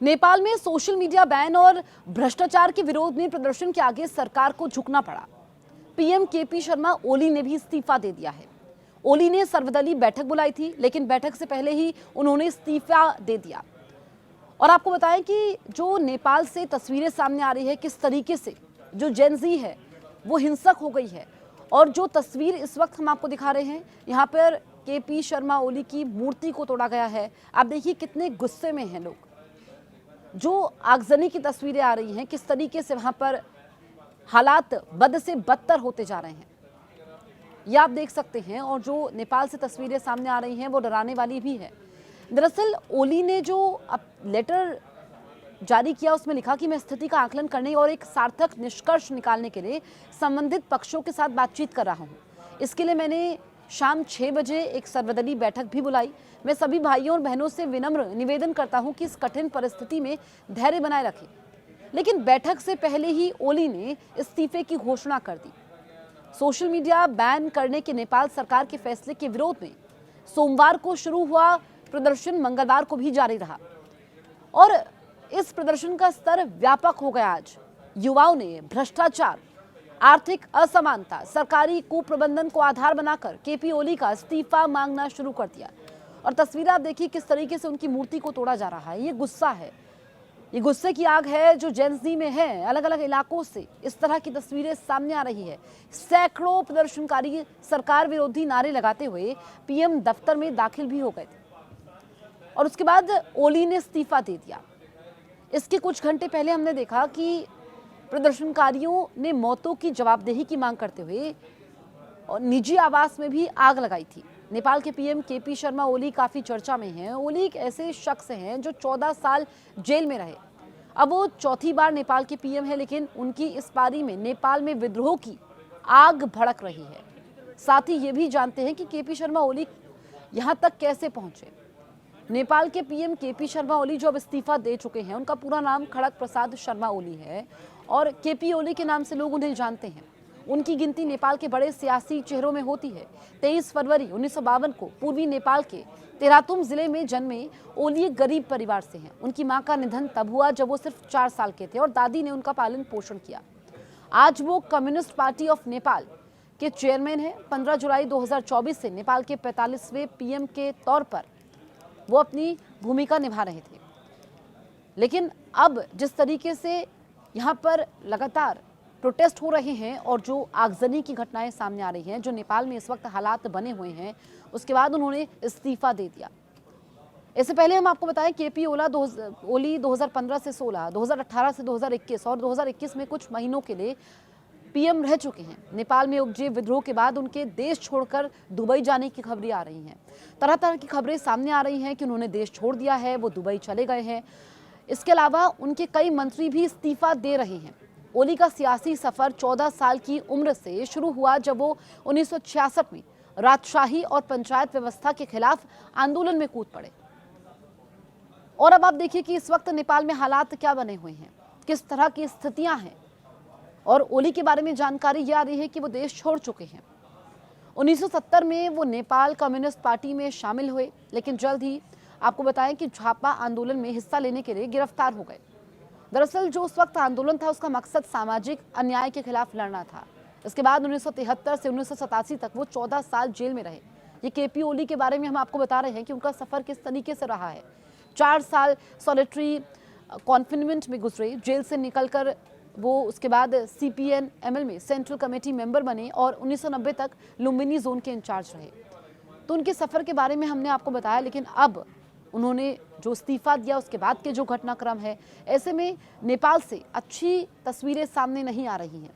नेपाल में social media ban और भ्रष्टाचार के विरोध में प्रदर्शन के आगे सरकार को झुकना पड़ा। पीएम केपी शर्मा ओली ने भी इस्तीफा दे दिया है। ओली ने सर्वदलीय बैठक बुलाई थी, लेकिन बैठक से पहले ही उन्होंने इस्तीफा दे दिया। और आपको बताएं कि जो नेपाल से तस्वीरें सामने आ रही है, किस तरीके से जो जेनजी है वो हिंसक हो गई है। और जो तस्वीर इस वक्त हम आपको दिखा रहे हैं, यहाँ पर केपी शर्मा ओली की मूर्ति को तोड़ा गया है। आप देखिए कितने गुस्से में हैं लोग। जो आगजनी की तस्वीरें आ रही हैं, किस तरीके से वहां पर हालात बद से बदतर होते जा रहे हैं, ये आप देख सकते हैं। और जो नेपाल से तस्वीरें सामने आ रही हैं वो डराने वाली भी है। दरअसल ओली ने जो लेटर जारी किया उसमें लिखा कि मैं स्थिति का आकलन करने और एक सार्थक निष्कर्ष निकालने के लिए संबंधित पक्षों के साथ बातचीत कर रहा हूं। इसके लिए मैंने शाम 6 बजे एक सर्वदलीय बैठक भी बुलाई। मैं सभी भाइयों और बहनों से विनम्र निवेदन करता हूं कि इस कठिन परिस्थिति में धैर्य बनाए रखें। लेकिन बैठक से पहले ही ओली ने इस्तीफे की घोषणा कर दी। सोशल मीडिया बैन करने के नेपाल सरकार के फैसले के विरोध में सोमवार को शुरू हुआ प्रदर्शन मंगलवार को भी जारी रहा और इस प्रदर्शन का स्तर व्यापक हो गया। आज युवाओं ने भ्रष्टाचार, आर्थिक असमानता, सरकारी कुप्रबंधन को आधार बनाकर केपी ओली का इस्तीफा मांगना शुरू कर दिया। और तस्वीरें आप देखिए किस तरीके से उनकी मूर्ति को तोड़ा जा रहा है। ये गुस्सा है, ये गुस्से की आग है जो जेनजी में है। अलग अलग इलाकों से इस तरह की तस्वीरें सामने आ रही है। सैकड़ों प्रदर्शनकारी सरकार विरोधी नारे लगाते हुए पीएम दफ्तर में दाखिल भी हो गए थे और उसके बाद ओली ने इस्तीफा दे दिया। इसके कुछ घंटे पहले हमने देखा कि प्रदर्शनकारियों ने मौतों की जवाबदेही की मांग करते हुए और निजी आवास में भी आग लगाई थी। नेपाल के पीएम केपी शर्मा ओली काफी चर्चा में हैं। ओली एक ऐसे शख्स हैं जो 14 साल जेल में रहे। अब वो चौथी बार नेपाल के पीएम है, लेकिन उनकी इस पारी में नेपाल में विद्रोह की आग भड़क रही है। साथ ही ये भी जानते हैं कि केपी शर्मा ओली यहाँ तक कैसे पहुंचे। नेपाल के पीएम केपी शर्मा ओली जो अब इस्तीफा दे चुके हैं, उनका पूरा नाम खड़ग प्रसाद शर्मा ओली है और केपी ओली के नाम से लोग उन्हें जानते हैं। उनकी गिनती नेपाल के बड़े सियासी चेहरों में होती है। 23 फरवरी 1952 को पूर्वी नेपाल के तेरातुम जिले में जन्मे ओली एक गरीब परिवार से हैं। उनकी मां का निधन तब हुआ जब वो सिर्फ 4 साल के थे और दादी ने उनका पालन पोषण किया। आज वो कम्युनिस्ट पार्टी ऑफ नेपाल के चेयरमैन हैं। 15 जुलाई 2024 से नेपाल के 45वें पीएम के तौर पर वो अपनी भूमिका निभा रहे थे। लेकिन अब जिस तरीके से यहाँ पर लगातार प्रोटेस्ट हो रहे हैं और जो आगजनी की घटनाएं सामने आ रही हैं, जो नेपाल में इस वक्त हालात बने हुए हैं, उसके बाद उन्होंने इस्तीफा दे दिया। इससे पहले हम आपको बताएं केपी ओली 2015 से 16, 2018 से 2021 और 2021 में कुछ महीनों के लिए पीएम रह चुके हैं। नेपाल में उपजे विद्रोह के बाद उनके देश छोड़कर दुबई जाने की खबरें आ रही हैं। तरह तरह की खबरें सामने आ रही हैं कि उन्होंने देश छोड़ दिया है, वो दुबई चले गए हैं। इसके अलावा उनके कई मंत्री भी इस्तीफा दे रहे हैं। ओली का सियासी सफर 14 साल की उम्र से शुरू हुआ जब वो 1966 में राजशाही और पंचायत व्यवस्था के खिलाफ आंदोलन में कूद पड़े। और अब आप देखिए कि इस वक्त नेपाल में हालात क्या बने हुए हैं, किस तरह की स्थितियां हैं। और ओली के बारे में जानकारी ये आ रही है कि वो देश छोड़ चुके हैं। 1970 में वो नेपाल कम्युनिस्ट पार्टी में शामिल हुए, लेकिन जल्द ही आपको बताएं कि झापा आंदोलन में हिस्सा लेने के लिए गिरफ्तार हो गए। दरअसल जो उस वक्त आंदोलन था उसका मकसद सामाजिक अन्याय के खिलाफ लड़ना था। इसके बाद 1973 से 1987 तक वो 14 साल जेल में रहे। ये केपी ओली के बारे में हम आपको बता रहे हैं कि उनका सफर किस तरीके से रहा है। 4 साल सॉलिटरी कॉन्फिनमेंट में गुजरे। जेल से निकलकर वो उसके बाद CPN ML में सेंट्रल कमेटी मेंबर बने और 1990 तक लुम्बिनी जोन के इंचार्ज रहे। तो उनके सफर के बारे में हमने आपको बताया, लेकिन अब उन्होंने जो इस्तीफा दिया उसके बाद के जो घटनाक्रम है, ऐसे में नेपाल से अच्छी तस्वीरें सामने नहीं आ रही हैं।